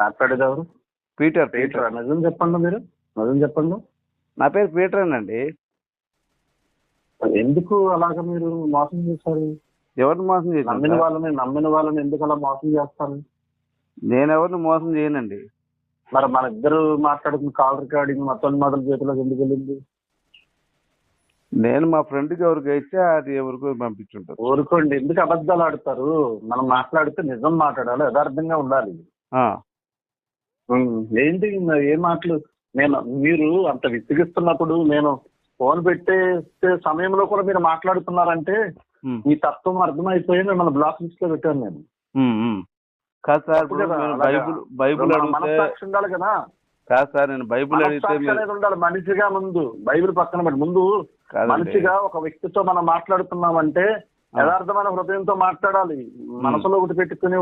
మాట్లాడేది ఎవరు? Peter. Peter. నిజం చెప్పండి, మీరు నిజం చెప్పండి. నా పేరు పీటరేనండి. ఎందుకు అలాగ మీరు మోసం చేశారు? ఎవరిని మోసం నమ్మిన చేశాను? వాళ్ళని ఎందుకు అలా మోసం చేస్తారు? నేను ఎవరిని మోసం చేయనండి. మరి మన ఇద్దరు మాట్లాడుకున్న కాల్ రికార్డింగ్ మొత్తం మొదటి చేతిలోకి ఎందుకు వెళ్ళింది? నేను మా ఫ్రెండ్కి ఎవరికి ఇచ్చా అది ఎవరికో పంపించుంటారు. ఊరుకోండి, ఎందుకు అబద్ధాలు ఆడతారు? మనం మాట్లాడితే నిజం మాట్లాడాలి, యథార్థంగా ఉండాలి. ఏంటి ఏ మాటలు? మీరు అంత విసిగిస్తున్నప్పుడు నేను ఫోన్ పెట్టే సమయంలో కూడా మీరు మాట్లాడుతున్నారంటే ఈ తత్వం అర్థమైపోయి మిమ్మల్ని బ్లాక్ లిస్ట్ లో పెట్టాను నేను. కాదు సార్, బైబుల్ మనస్సాక్షి ఉండాలి కదా. కాదు సార్, నేను బైబుల్ అడిగితే ఉండాలి మనిషిగా. ముందు బైబిల్ పక్కన పెట్టి ముందు మనిషిగా ఒక వ్యక్తితో మనం మాట్లాడుతున్నామంటే యథార్థమైన హృదయంతో మాట్లాడాలి. మనసులో ఒకటి పెట్టుకుని